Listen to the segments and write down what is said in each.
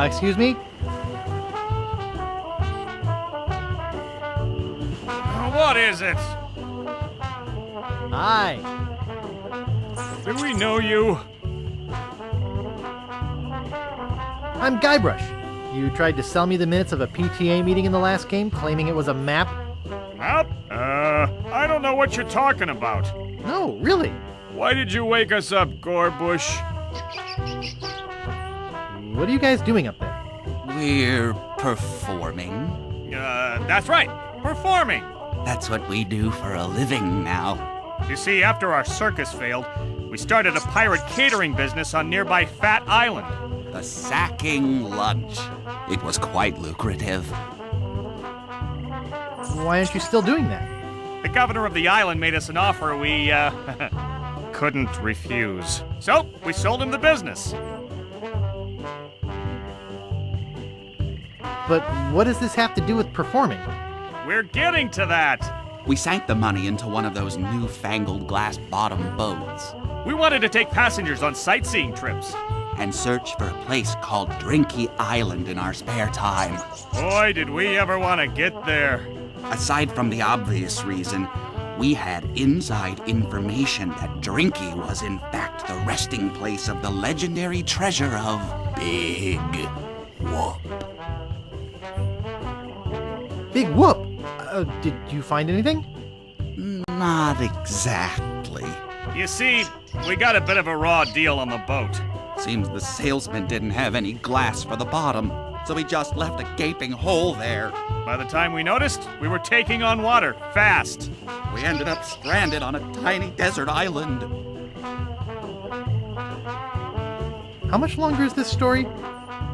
Excuse me? What is it? Hi. Do we know you? I'm Guybrush. You tried to sell me the minutes of a PTA meeting in the last game, claiming it was a map? Map? I don't know what you're talking about. No, really. Why did you wake us up, Gorbush? What are you guys doing up there? We're performing. That's right. Performing. That's what we do for a living now. You see, after our circus failed, we started a pirate catering business on nearby Fat Island. The sacking lunch. It was quite lucrative. Why aren't you still doing that? The governor of the island made us an offer we, couldn't refuse. So, we sold him the business. But what does this have to do with performing? We're getting to that. We sank the money into one of those newfangled glass-bottom boats We wanted to take passengers on sightseeing trips. and search for a place called Drinky Island in our spare time. Boy, did we ever want to get there. Aside from the obvious reason, we had inside information that Drinky was in fact the resting place of the legendary treasure of Big Whoop. Big whoop! Did you find anything? Not exactly. You see, we got a bit of a raw deal on the boat. Seems the salesman didn't have any glass for the bottom, so he just left a gaping hole there. By the time we noticed, we were taking on water, fast. We ended up stranded on a tiny desert island. How much longer is this story?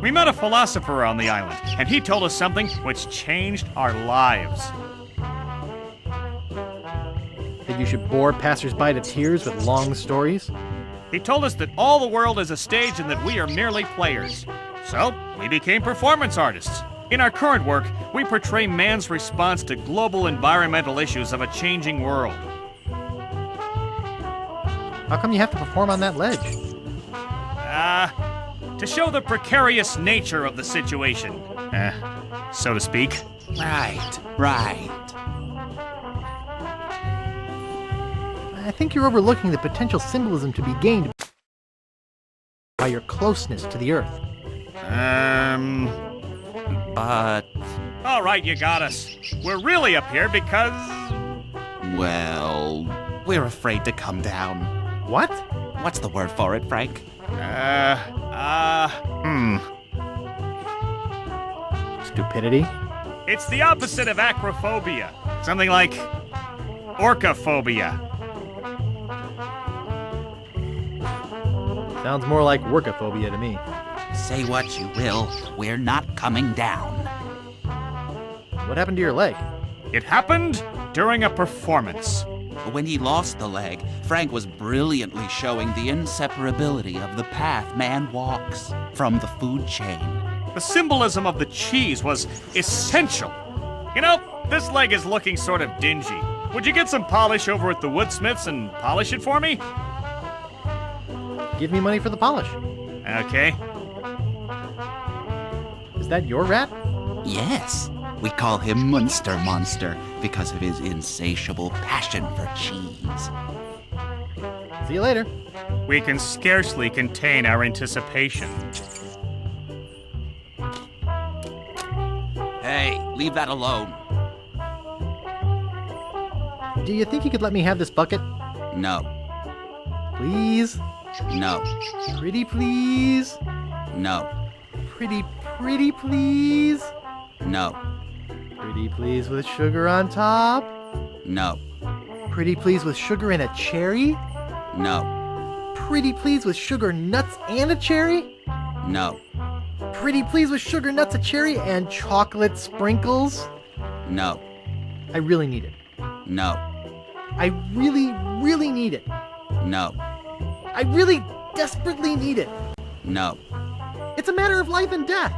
We met a philosopher on the island, and he told us something which changed our lives. That you should bore passersby to tears with long stories? He told us that all the world is a stage and that we are merely players. So, we became performance artists. In our current work, we portray man's response to global environmental issues of a changing world. How come you have to perform on that ledge? To show the precarious nature of the situation, so to speak. Right. I think you're overlooking the potential symbolism to be gained by your closeness to the Earth. But, All right, you got us. We're really up here because... well, we're afraid to come down. What? What's the word for it, Frank? Stupidity? It's the opposite of acrophobia. Something like orcaphobia. Sounds more like workophobia to me. Say what you will, we're not coming down. What happened to your leg? It happened during a performance. When he lost the leg, Frank was brilliantly showing the inseparability of the path man walks from the food chain. The symbolism of the cheese was essential. You know, this leg is looking sort of dingy. Would you get some polish over at the woodsmiths and polish it for me? Give me money for the polish. Okay. Is that your rat? Yes, we call him Munster Monster because of his insatiable passion for cheese. See you later. We can scarcely contain our anticipation. Hey, leave that alone. Do you think you could let me have this bucket? No, Please? no, Pretty please? no, Pretty please? no, Pretty please with sugar on top? no, Pretty please with sugar and a cherry? no, Pretty please with sugar, nuts, and a cherry? no, Pretty please with sugar, nuts, a cherry, and chocolate sprinkles? no, I really need it. no, I really need it. no, I really desperately need it. no, It's a matter of life and death.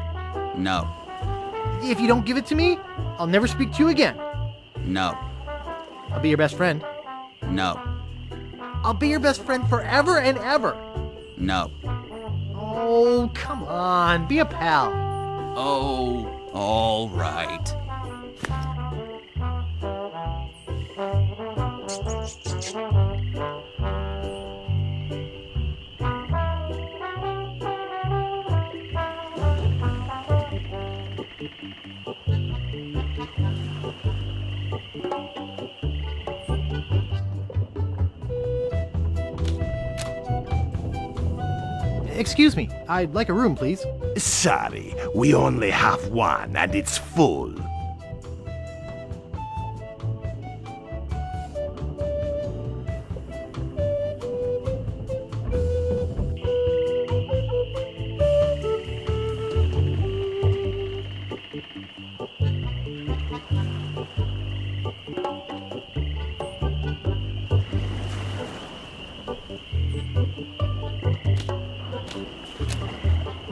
no, If you don't give it to me, I'll never speak to you again. no, I'll be your best friend. no, I'll be your best friend forever and ever. no, Oh, come on, be a pal. Oh, all right. Excuse me, I'd like a room, please. Sorry, we only have one and it's full.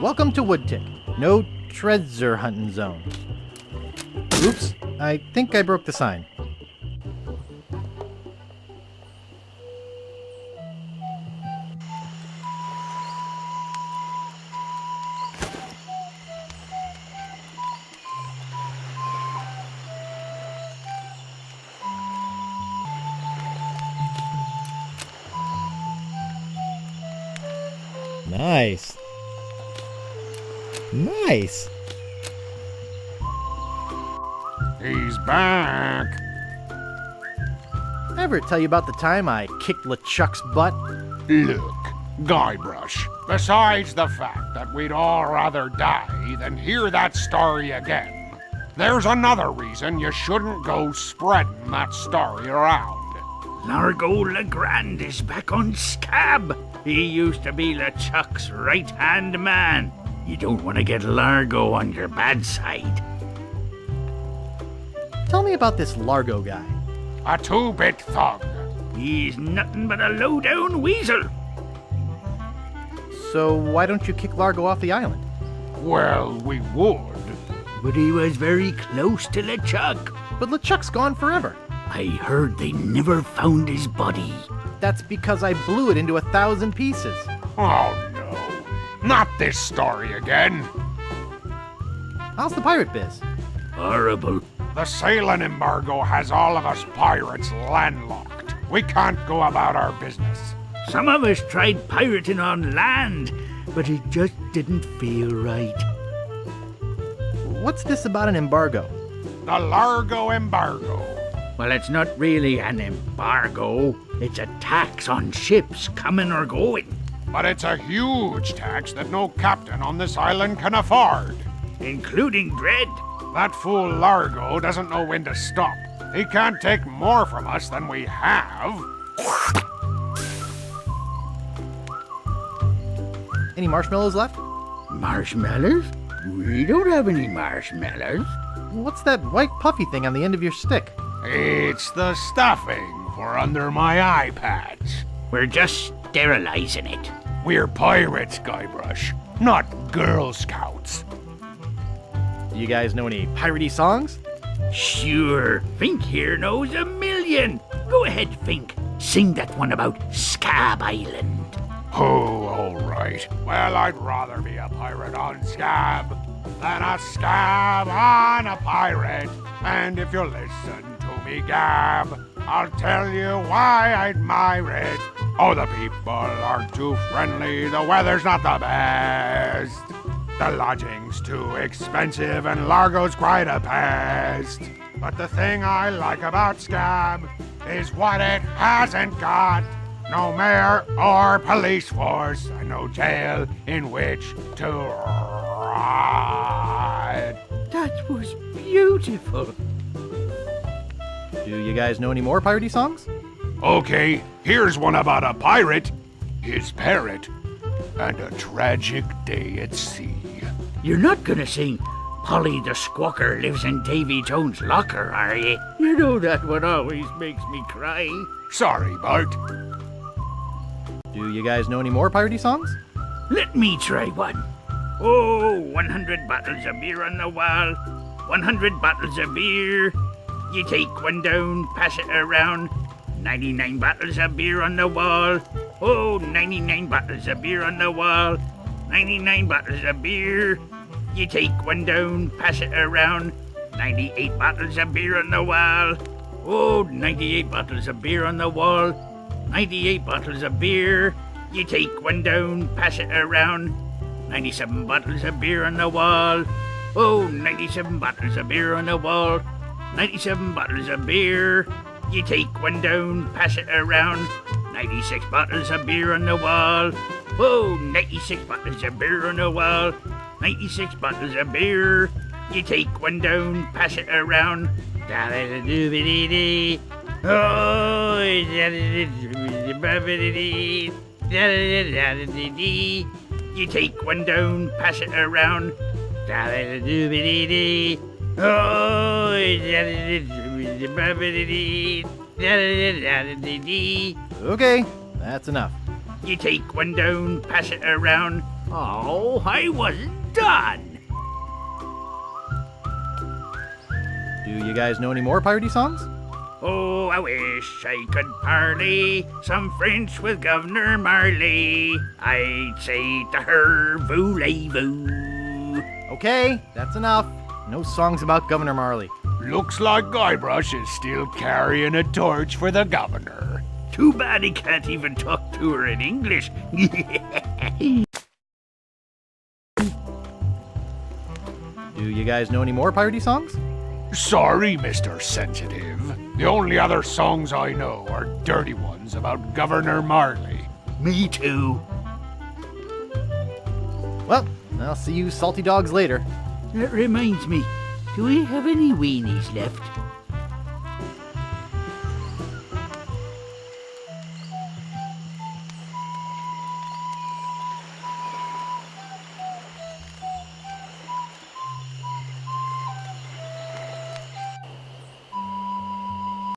Welcome to Woodtick. No treasure hunting zone. Oops, I think I broke the sign. Nice. Nice. He's back. Ever tell you about the time I kicked LeChuck's butt? Look, Guybrush, besides the fact that we'd all rather die than hear that story again, there's another reason you shouldn't go spreading that story around. Largo Legrand is back on Scab. He used to be LeChuck's right-hand man. You don't want to get Largo on your bad side. Tell me about this Largo guy. A two-bit thug. He's nothing but a low-down weasel. So why don't you kick Largo off the island? Well, we would. But he was very close to LeChuck. But LeChuck's gone forever. I heard they never found his body. That's because I blew it into 1,000 pieces. Oh, no. Not this story again. How's the pirate biz? Horrible. The sailing embargo has all of us pirates landlocked. We can't go about our business. Some of us tried pirating on land, but it just didn't feel right. What's this about an embargo? The Largo embargo. Well, it's not really an embargo. It's a tax on ships coming or going. But it's a huge tax that no captain on this island can afford. Including Dread. That fool Largo doesn't know when to stop. He can't take more from us than we have. Any marshmallows left? Marshmallows? We don't have any marshmallows. What's that white puffy thing on the end of your stick? It's the stuffing for under my eye patch. We're just sterilizing it. We're pirates, Guybrush, not Girl Scouts. Do you guys know any piratey songs? Sure, Fink here knows a million. Go ahead, Fink. Sing that one about Scab Island. Oh, all right. Well, I'd rather be a pirate on Scab than a scab on a pirate. And if you listen to me gab, I'll tell you why I admire it. Oh, the people aren't too friendly, the weather's not the best. The lodging's too expensive and Largo's quite a pest. But the thing I like about Scab is what it hasn't got. No mayor or police force, and no jail in which to ride. That was beautiful. Do you guys know any more piratey songs? Okay, here's one about a pirate, his parrot, and a tragic day at sea. You're not gonna sing Polly the Squawker lives in Davy Jones' locker, are you? You know that one always makes me cry. Sorry, Bart. Do you guys know any more piratey songs? Let me try one. Oh, 100 bottles of beer on the wall. 100 bottles of beer. You take one down, pass it around. 99 bottles of beer on the wall. Oh, 99 bottles of beer on the wall. 99 bottles of beer. You take one down, pass it around. 98 bottles of beer on the wall. Oh, 98 bottles of beer on the wall. 98 bottles of beer. You take one down, pass it around. 97 bottles of beer on the wall. Oh, 97 bottles of beer on the wall. 97 bottles of beer. You take one down, pass it around. 96 bottles of beer on the wall. Oh, 96 bottles of beer on the wall. 96 bottles of beer. You take one down, pass it around. Da-da-da-doo-ba-dee-dee. Oh, da-da-da-doo-ba-dee-dee. Da-da-da-da-dee-dee. You take one down, pass it around. Da-da-da-doo-ba-dee-dee. Oh, da-da-da-doo-ba-dee-dee. Da-da-da-da-dee-dee. Okay, that's enough. You take one down, pass it around. Oh, I wasn't done. Do you guys know any more piratey songs? Oh, I wish I could parley some French with Governor Marley. I'd say to her, voulez-vous. Okay, that's enough. No songs about Governor Marley. Looks like Guybrush is still carrying a torch for the governor. Too bad he can't even talk to her in English. Do you guys know any more piratey songs? Sorry, Mr. Sensitive. The only other songs I know are dirty ones about Governor Marley. Me too. Well, I'll see you salty dogs later. That reminds me, do we have any weenies left?